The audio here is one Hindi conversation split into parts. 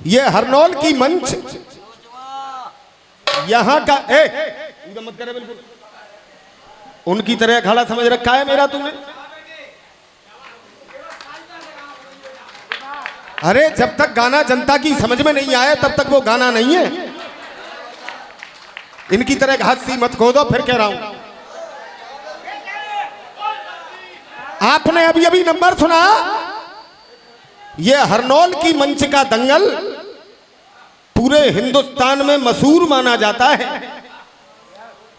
ये हरनौल की मंच यहाँ का मत करे बिल्कुल उनकी तरह खड़ा समझ रखा है मेरा तूने। अरे जब तक गाना जनता की समझ में नहीं आया तब तक वो गाना नहीं है। इनकी तरह हंसी मत खोदो फिर कह रहा हूं। आपने अभी अभी नंबर सुना, ये हरनौल की मंच का दंगल पूरे हिंदुस्तान में मशहूर माना जाता है।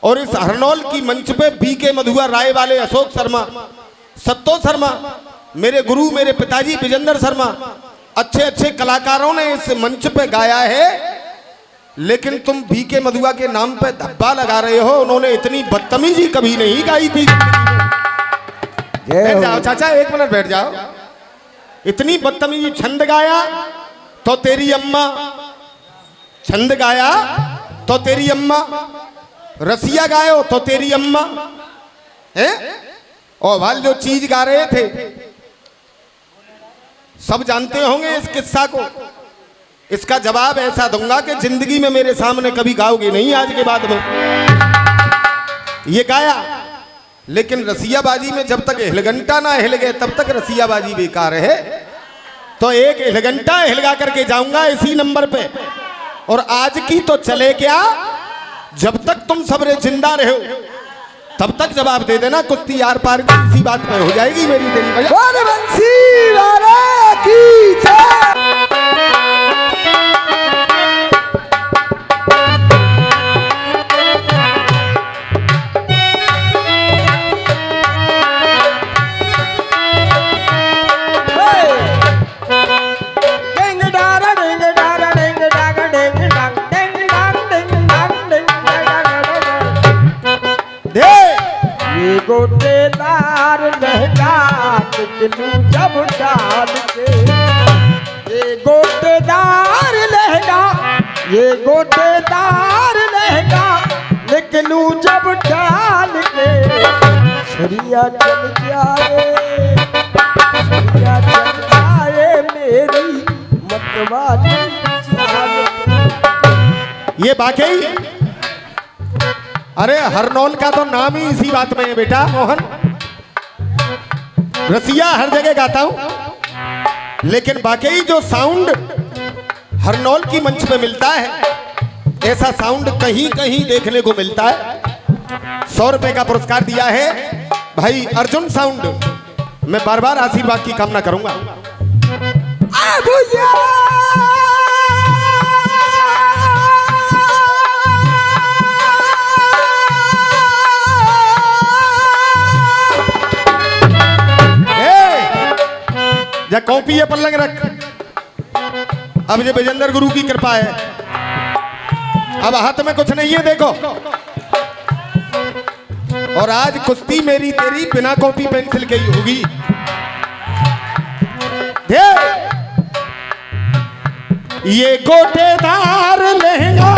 और इस हरनौल की मंच पे बीके मधुआ राय वाले अशोक शर्मा, सत्तो शर्मा, मेरे गुरु मेरे पिताजी विजेंद्र शर्मा, अच्छे अच्छे कलाकारों ने इस मंच पे गाया है। लेकिन तुम बीके मधुआ के नाम पे धब्बा लगा रहे हो। उन्होंने इतनी बदतमीजी कभी नहीं गाई थी। बैठ जाओ चाचा, एक मिनट बैठ जाओ। इतनी बदतमीजी, छंद गाया तो तेरी अम्मा, छंद गाया तो तेरी अम्मा, रसिया गायो तो तेरी अम्मा है। और वाल जो चीज गा रहे थे सब जानते होंगे इस किस्सा को। इसका जवाब ऐसा दूंगा कि जिंदगी में मेरे सामने कभी गाओगे नहीं आज के बाद में। ये गाया, लेकिन रसियाबाजी में जब तक हिलघंटा ना हिल गए तब तक रसियाबाजी बेकार है। तो एक हिलघंटा हिलगा करके जाऊंगा इसी नंबर पे। और आज की तो चले क्या, जब तक तुम सबरे जिंदा रहो तब तक जवाब दे देना। कुश्ती आर पार की इसी बात पे हो जाएगी मेरी तेरी गोटेदार लहंगा निकलू जब डाल के। ये गोटेदार लहंगा, ये गोटेदार लहंगा निकलू जब डाल के। छरिया चल जाए, छरिया चल जाए मेरी मतवाली चाल पे। ये वाकई, अरे हरनौल का तो नाम ही इसी बात में है बेटा मोहन। रसिया हर जगह गाता हूं, लेकिन वाकई जो साउंड हरनौल की मंच पे मिलता है ऐसा साउंड कहीं कहीं देखने को मिलता है। 100 रुपए का पुरस्कार दिया है भाई अर्जुन साउंड। मैं बार बार आशीर्वाद की कामना करूंगा। जा कॉपी है पल्लंग रख। अब ये विजेंद्र गुरु की कृपा है, अब हाथ में कुछ नहीं है देखो। और आज कुश्ती मेरी तेरी बिना कॉपी पेंसिल के ही होगी। ये गोटेदार लहंगा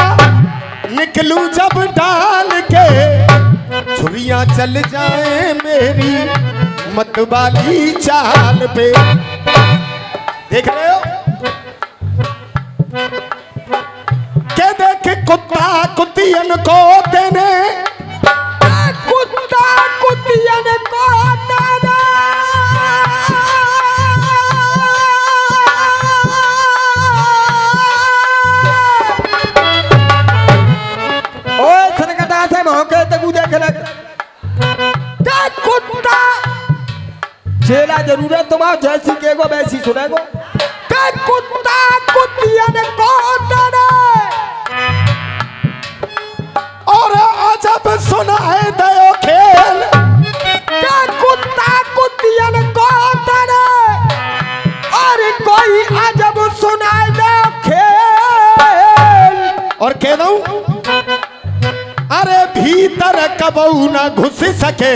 निकलू जब डाल के। छुरियां चल जाए मेरी मतवाली चाल पे। देख रहे हो के देख कुत्ता कुतियन को देने, कुत्ता कुतियन को देने। ओए सनकटा से मौके तक देख लग कुत्ता चेला जरूरत तुम्हारा जैसी केगो वैसी सुनेगो। कुत्ता कुतियन को देने और अजब सुनाए दयो खेल। कुत्ता कुतियन को देने और कोई अजब सुनाए दयो खेल। और कह दूं, अरे भीतर कबू ना घुस सके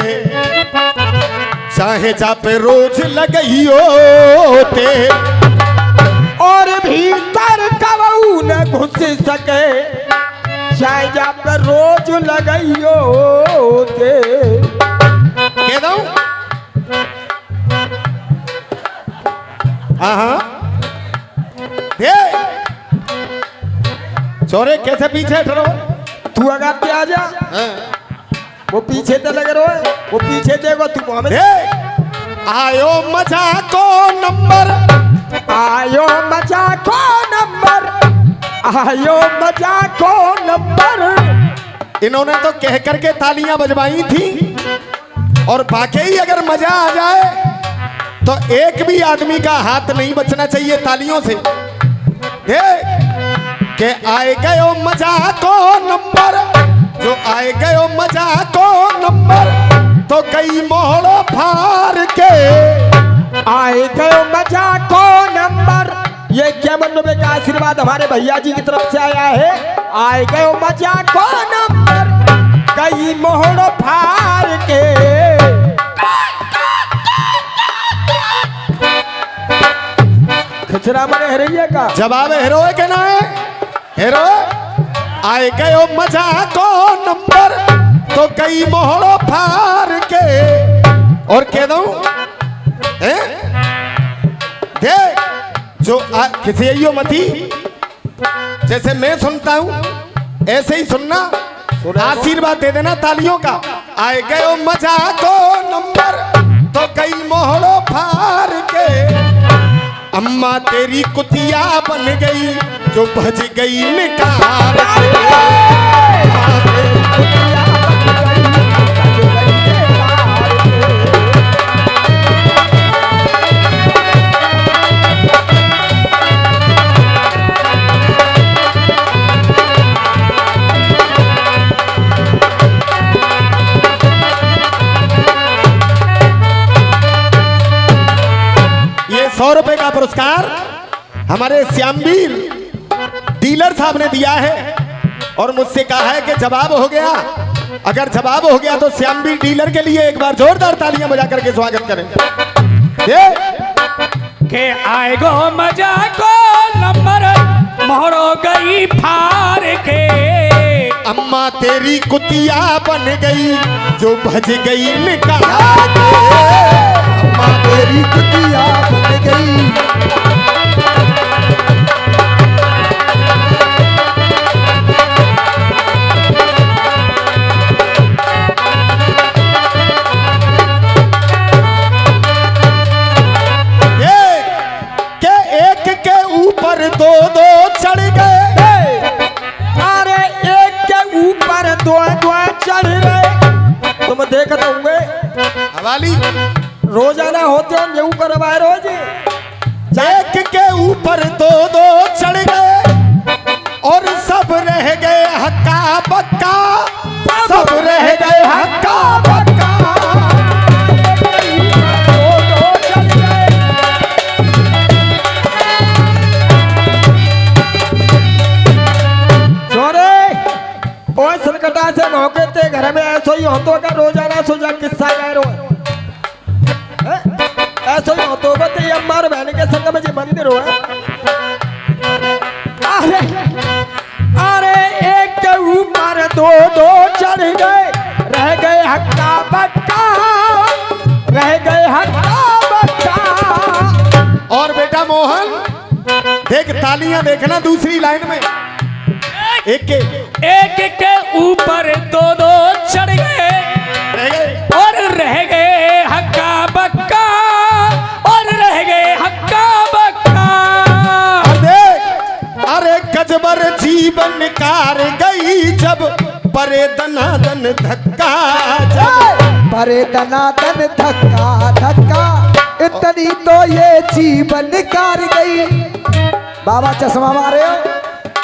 चाहे जा पे रोज लगइयो ते। और भीतर कबू न घुस सके चाहे जा पे रोज लगइयो ते। कह दूं, चोरे कैसे पीछे ठहरो? तू आगे के आ जा, वो पीछे ते लगे रहो, वो पीछे देखो तू हमें आयो मजा को नंबर, आयो मजा को नंबर, आयो मजा को नंबर। इन्होंने तो कह करके तालियां बजवाई थी और वाकई अगर मजा आ जाए तो एक भी आदमी का हाथ नहीं बचना चाहिए तालियों से। के आए गयो मजा को नंबर, जो आए गयो मजा को नंबर, तो कई मोहड़ो फार के आए गयो मजा को नंबर। ये क्या मनोबे का आशीर्वाद हमारे भैया जी की तरफ से आया है। आए गयो मजा को नंबर, कई मोहड़ो फार के। खचरा मरे हरैया का जवाब हेरो है क्या ना है? हेरो आए गयो मजा को नंबर, तो कई मोहड़ो फार के। और कह दूं देख जो किसी मती जैसे मैं सुनता हूं ऐसे ही सुनना, आशीर्वाद दे देना तालियों का। आए गयो मजा को नंबर, तो कई मोहड़ो फार के। अम्मा तेरी कुतिया बन गई, जो भज गई निकार। ये 100 रुपए का पुरस्कार हमारे श्यामवीर डीलर साहब ने दिया है और मुझसे कहा है कि जवाब हो गया। अगर जवाब हो गया तो श्यामवीर डीलर के लिए एक बार जोरदार तालियां बजा करके स्वागत करें। ये के आए गो मजा को नंबर, मोहड़ो गई फार के। अम्मा तेरी कुतिया बन गई, जो भज गई निकाल के। अम्मा तेरी कुतिया बन गई। दो दो चढ़ गए, अरे एक के ऊपर दो दो चढ़ गए। तुम देखते होंगे हवाली रोजाना होते हैं ये करवाए रोज। एक के ऊपर दो दो चढ़ गए और सब रह गए हक्का बक्का, सब रह गए हक्का बक्का। सनकटा से मौके ते घर में ऐसो ही होतो का रोजाना सोचा किस्सा कह रो ऐसो ही होतो का ते अम्मार बहन के संग में जी मंदिर हो। अरे अरे एक के ऊपर दो दो चढ़ गए, रह गए हक्का बक्का, रह गए हक्का बक्का। और बेटा मोहन देख तालियां देखना दूसरी लाइन में। एक के ऊपर दो दो चढ़ गए और रह गए हक्का बक्का, और रह गए हक्का बक्का। अरे गजबर जीवन कार गई जब परे दनादन धक्का, जब परे दनादन धक्का धक्का। इतनी तो ये जीवन कार गई। बाबा चश्मा मारे।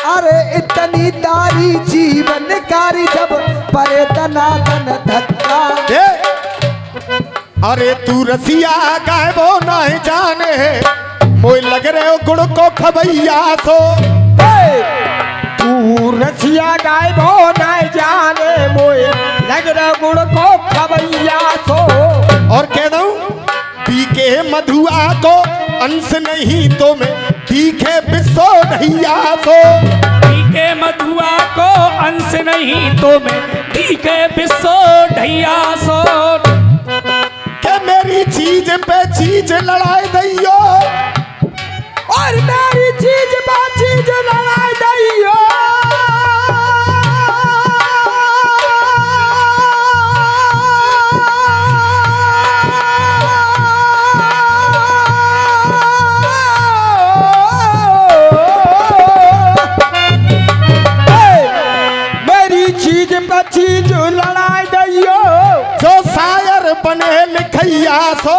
अरे इतनी तारी जीवन कारी जब परे दनादन धक्का। अरे तू रसिया गायबो नहीं जाने, मोय लग रहे हो गुड़ को खबैया सो। तू रसिया गायबो नहीं जाने, मोय लग रहे गुड़ को खबैया सो। और कह दूं पी के मधुआ को अंश नहीं तो मैं तीखे बिस्सो ढैया सो। तीखे मधुआ को अंश नहीं तो मैं तीखे बिस्सो ढैया सो। के मेरी चीज पे चीज लड़ाई दैयो, और मेरी चीज पे चीज लड़ाई दैयो। सो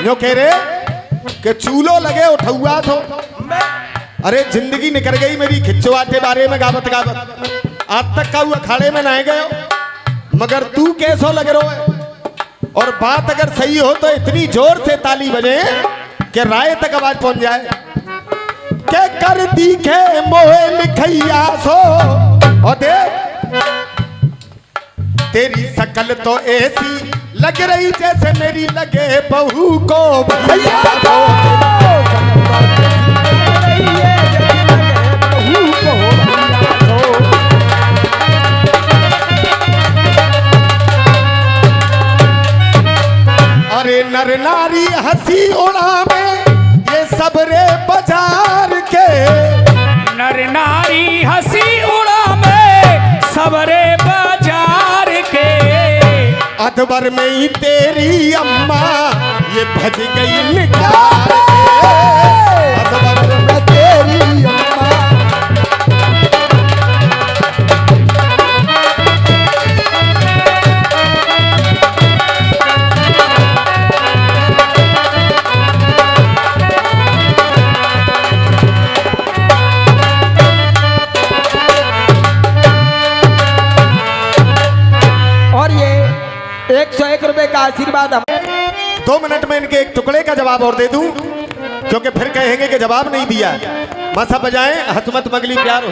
यो कह रहे कि चूलो लगे उठुआ सो। अरे जिंदगी निकल गई मेरी खिंचवा के बारे में गावत गावत, आज तक का वो अखाड़े में नहाए गए हो, मगर तू कैसो लग रहा है। और बात अगर सही हो तो इतनी जोर से ताली बजे कि राय तक आवाज पहुंच जाए। के कर दिखे मोहे लिखैया सो और दे तेरी शकल तो ऐसी लग रही जैसे मेरी लगे बहू को भैया सो। अरे नर नारी हंसी उड़ा में ये सबरे बाजार के, नर नारी हंसी उड़ा में सबरे बाजार के, अदबर में ही तेरी अम्मा ये भज गई निकार के, अदबर में तेरी अम्मा। और ये 101 रुपए का आशीर्वाद हम 2 मिनट में इनके एक टुकड़े का जवाब और दे दूं, क्योंकि फिर कहेंगे कि जवाब नहीं दिया। मसा बजाएं हसमत मगली प्यार हो।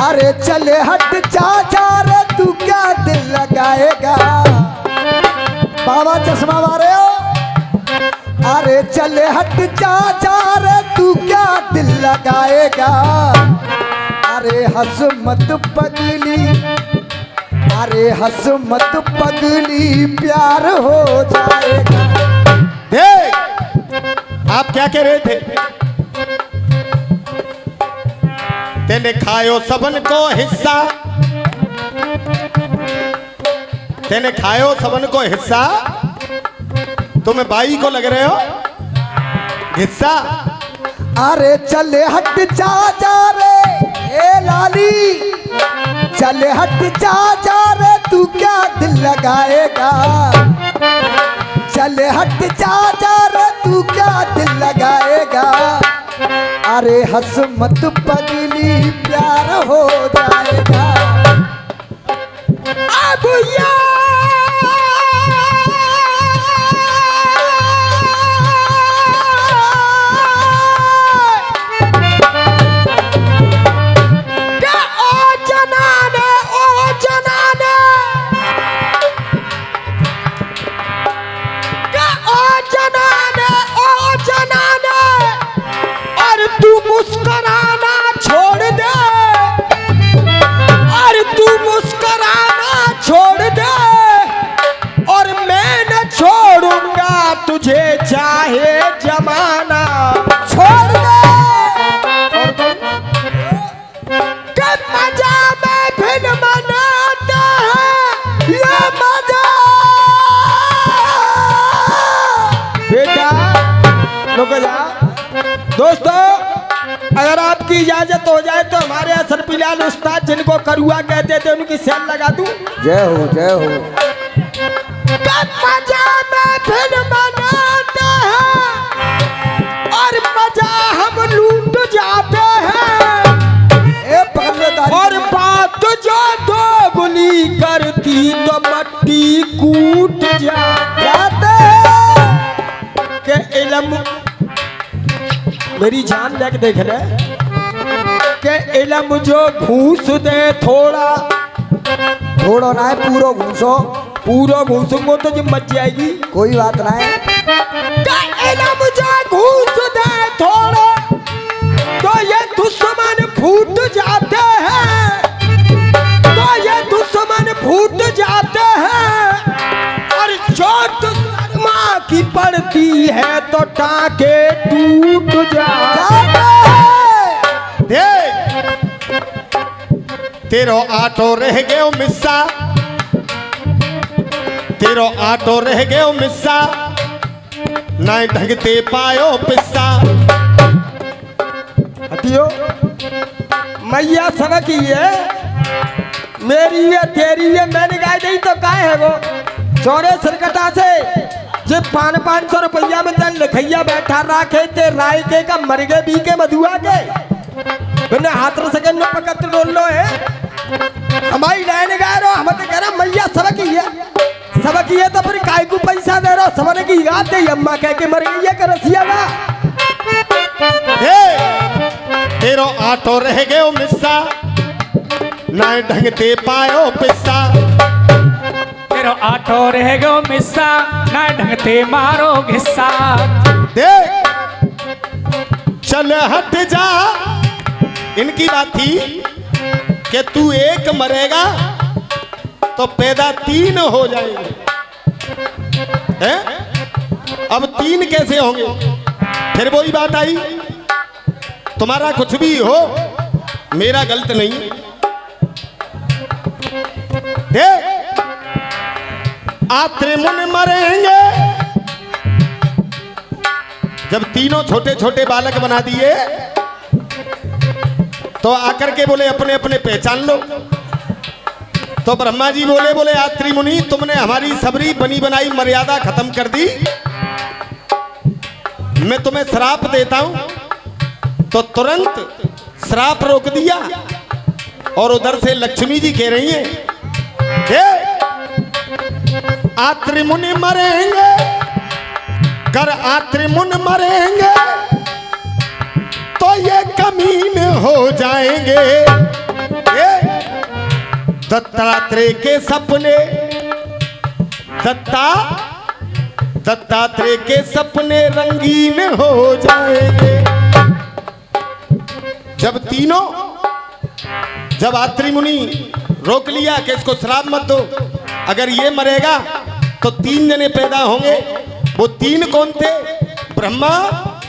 अरे चले हट चाचा रे तू क्या दिल लगाएगा, बाबा चश्मा मारे हो। अरे चले हट चाचा रे तू क्या दिल लगाएगा, अरे हंस मत पगली, अरे हंस मत पगली प्यार हो जाएगा। देख आप क्या कह रहे थे। तेने खायो सबन को हिस्सा, तेने खायो सबन को हिस्सा, तुम्हें बाई को लग रहे हो हिस्सा। अरे चले हट चाचा रे ए लाली, चले हट चाचा रे तू क्या दिल लगाएगा, चले हट चाचा रे तू क्या दिल लगाएगा, अरे हंस मत पगली प्यार हो जाएगा। अब मुस्कुराना छोड़ दे, और तू मुस्कुराना छोड़ दे, और मैं न छोड़ूंगा तुझे चाहे जमाना। छोड़ दे कि मजा में फिर मनाता है ये मजा। बेटा रुक जा। दोस्तों अगर आपकी इजाजत हो जाए तो हमारे असर पिलाल उस्ताद जिनको करुआ कहते थे उनकी सेल लगा दूं। जय हो जय हो। मजा में फिर मनाते हैं और मजा हम लूट जाते हैं, और बात जो दोगुनी करती तो मट्टी कूट जाते हैं। के इल्म मेरी जान देख देख ले के इल्म जो घूस दे थोड़ा थोड़ा ना है पूरा घूसो, पूरा घूसूंगो तो जिम मच जाएगी। कोई बात ना है। इल्म जो घूस दे थोड़ा तो ये दुश्मन फूट जाते हैं, तो ये दुश्मन फूट जाते हैं, और चोट शर्मा की पड़ती है तो टाके टूट जाते हैं। तेरो आटो रह गयो मिस्सा, तेरो आटो रह गयो मिस्सा, ना ढंगते पायो पिस्सा। हटियो मैया सबक ही है, मेरी है तेरी है, मैंने गाय नहीं तो काय है वो चौरे सिरकटा से जे 500 रुपया में तन लिखैया बैठा राखे ते राय के का मर गए बी के मधुआ के बिना हाथ सेकंड में पकड़ डोल लो है। हमारी लाइन गा रहा हम तो कह रहा मैया सबक ही है, सबक ही है तो फिर काय को पैसा दे रहा समझ की याद दे अम्मा कह के मर गई है कर रसिया का। तेरो आटो रह गयो मिस्सा, ना ढंगते पायो पिस्सा। तेरो आटो रह गयो मिस्सा, ना ढंगते मारो घिस्सा। देख चल हट जा, इनकी बात थी कि तू एक मरेगा तो पैदा 3 हो जाएंगे, हैं? अब 3 कैसे होंगे? फिर वही बात आई, तुम्हारा कुछ भी हो मेरा गलत नहीं। देख आत्रिमुन मरेंगे, जब तीनों छोटे छोटे बालक बना दिए तो आकर के बोले अपने अपने पहचान लो। तो ब्रह्मा जी बोले आत्रि मुनि तुमने हमारी सबरी बनी बनाई मर्यादा खत्म कर दी, मैं तुम्हें श्राप देता हूं। तो तुरंत श्राप रोक दिया और उधर से लक्ष्मी जी कह रही हैं आत्रि मुनि मरेंगे, कर आत्रि मुनि मरेंगे तो ये कमीन हो जाएंगे। दत्तात्रेय के सपने, दत्तात्रेय के सपने रंगीन हो जाएंगे। जब तीनों, जब आत्रि मुनि रोक लिया कि इसको श्राप मत दो, अगर ये मरेगा तो 3 जने पैदा होंगे। वो 3 कौन थे? ब्रह्मा,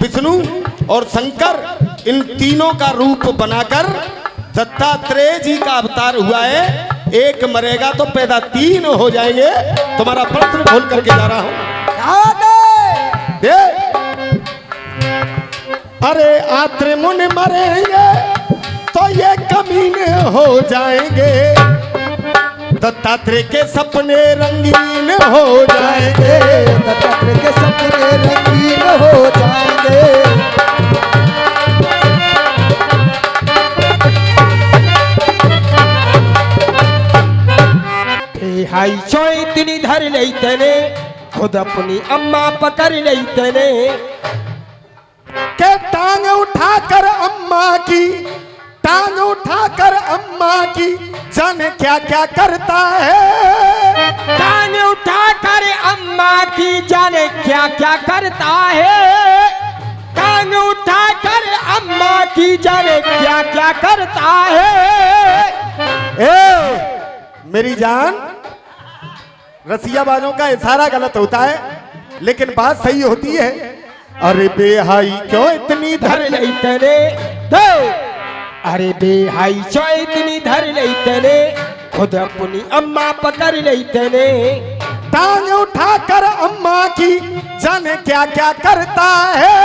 विष्णु और शंकर। इन तीनों का रूप बनाकर दत्तात्रेय जी का अवतार हुआ है। एक मरेगा तो पैदा 3 हो जाएंगे। तुम्हारा प्रश्न खोल करके जा रहा हूं। अरे आत्रि मुनि मरेंगे तो ये कमीने हो जाएंगे, दत्तात्रेय के सपने रंगीन हो जाएंगे, दत्तात्रेय के सपने रंगीन हो जाएंगे। हाई चोई इतनी धर नहीं तने, खुद अपनी अम्मा पकड़ नहीं तने के टांग उठाकर अम्मा की, टांग उठाकर अम्मा की जाने क्या क्या करता है। टांग उठाकर अम्मा की जाने क्या क्या करता है। टांग उठाकर अम्मा की जाने क्या क्या करता है। मेरी जान, रसियाबाजों का इशारा गलत होता है लेकिन बात सही होती है। अरे बेहाई क्यों इतनी धर नहीं तने, अरे बेहाई चो इतनी धर नहीं तने, खुद अपनी अम्मा पकड़ नहीं तने। टांग उठाकर अम्मा की जाने क्या क्या करता है।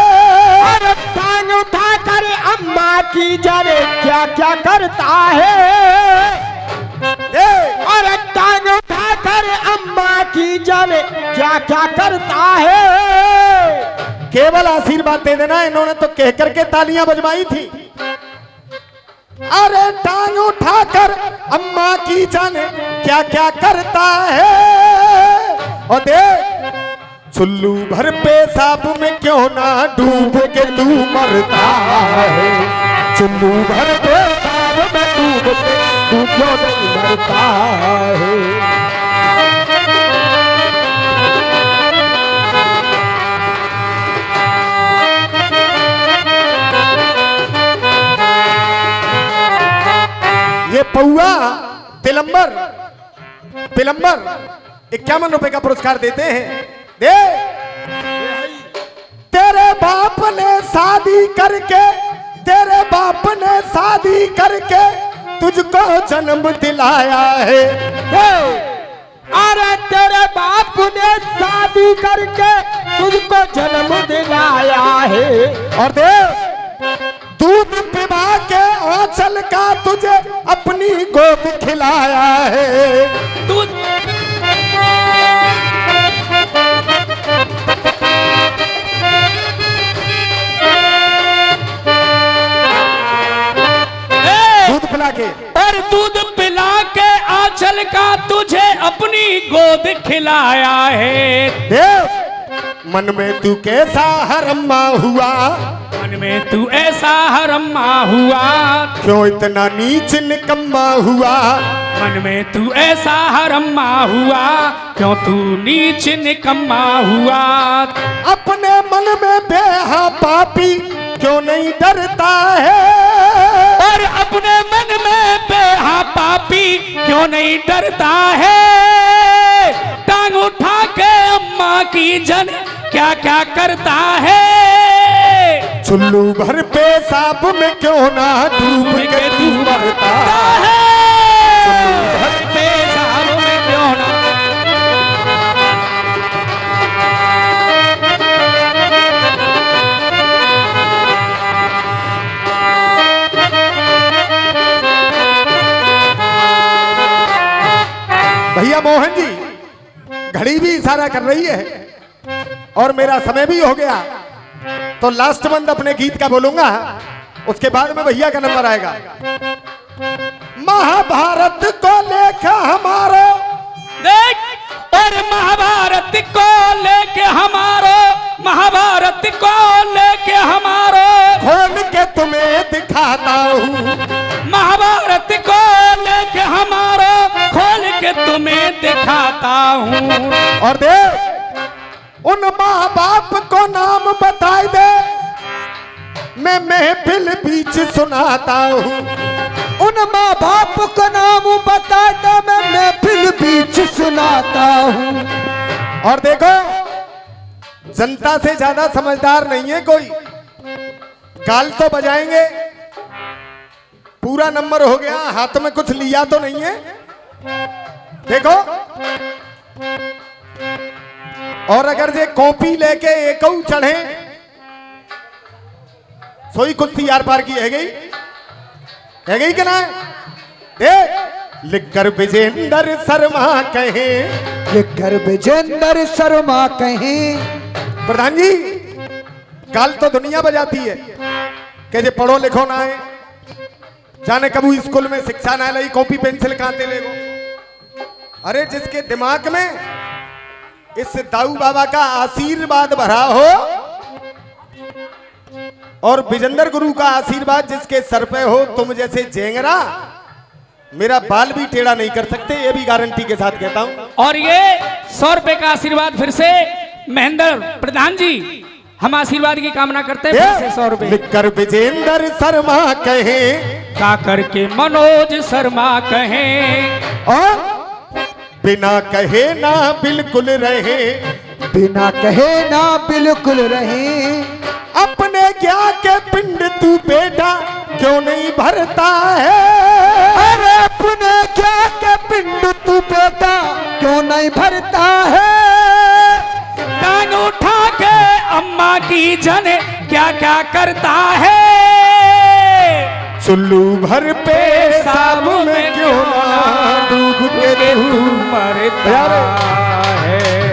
अरे टांग उठाकर अम्मा की जाने क्या क्या करता है। अरे टांग उठाकर अम्मा की जाने क्या क्या करता है। केवल आशीर्वाद दे देना, इन्होंने तो कह करके तालियां बजवाई थी। अरे टांग उठाकर अम्मा की जाने क्या क्या करता है। और देख चुल्लू भर पेशाब में क्यों ना डूब के तू मरता है। चुल्लू भर पेशाब में डूब के तू क्यों नहीं मरता है। ये पौआ तिलंबर पिलंबर 51 रुपए का पुरस्कार देते हैं। दे तेरे बाप ने शादी करके, तेरे बाप ने शादी करके तुझको जन्म दिलाया है। अरे तेरे बाप ने शादी करके तुझको जन्म दिलाया है। और देख दूध पिला के आंचल का तुझे अपनी गोद खिलाया है। दूध दूध पिला के और दूध पिला के आंचल का तुझे अपनी गोद खिलाया है। देव मन में तू कैसा हरमा हुआ, मन में तू ऐसा हरमा हुआ, क्यों इतना नीच निकम्मा हुआ। मन में तू ऐसा हरमा हुआ, क्यों तू नीच निकम्मा हुआ। अपने मन में बेहा पापी क्यों नहीं डरता है। और अपने मन में बेहा पापी क्यों नहीं डरता है। टांग उठा के अम्मा की जन क्या क्या करता है। चुल्लू भर पेशाब में क्यों ना डूब के तू मरता है। पेशाब में क्यों ना भैया मोहन जी घड़ी भी इशारा कर रही है और मेरा समय भी हो गया, तो लास्ट मंथ अपने गीत का बोलूंगा, उसके बाद में भैया का नंबर आएगा। महाभारत को लेकर हमारा देख और महाभारत को लेके हमारो, महाभारत को लेके हमारो खोल के तुम्हें दिखाता हूँ। महाभारत को लेके हमारो खोल के तुम्हें दिखाता हूँ। और देख उन माँ बाप को नाम बताई दे, मैं महफिल बीच सुनाता हूँ। उन माँ बाप को नाम बता दो, मैं महफिल बीच सुनाता हूँ। और देखो जनता से ज्यादा समझदार नहीं है कोई। गाल तो बजाएंगे, पूरा नंबर हो गया, हाथ में कुछ लिया तो नहीं है। देखो और अगर ये कॉपी लेके एक चढ़े सोई कुछ यार पार की है गई कि ना। देख लिखकर विजेंद्र शर्मा कहे, लिखकर विजेंद्र शर्मा कहे। प्रधान जी गाल तो दुनिया बजाती है कि जे पढ़ो लिखो ना है, जाने कबू स्कूल में शिक्षा ना लगी, कॉपी पेंसिल कांते ले गो। अरे जिसके दिमाग में इस दाऊ बाबा का आशीर्वाद भरा हो और विजेंद्र गुरु का आशीर्वाद जिसके सर पे हो, तुम जैसे जेंगरा मेरा बाल भी टेढ़ा नहीं कर सकते, ये भी गारंटी के साथ कहता हूं। और ये 100 रुपए का आशीर्वाद फिर से महेंद्र प्रधान जी, हम आशीर्वाद की कामना करते हैं। फिर से 100 रुपए लिखकर विजेंद्र शर्मा कहे, का करके मनोज शर्मा कहे, और बिना कहे ना बिल्कुल रहे, बिना कहे ना बिल्कुल रहे। अपने क्या के पिंड तू बेटा क्यों नहीं भरता है। अरे अपने क्या के पिंड तू बेटा क्यों नहीं भरता है। टांग उठा के अम्मा की जन क्या क्या करता है। चुल्लू भर पेशाब में क्यों ना डूब के तू मरता है।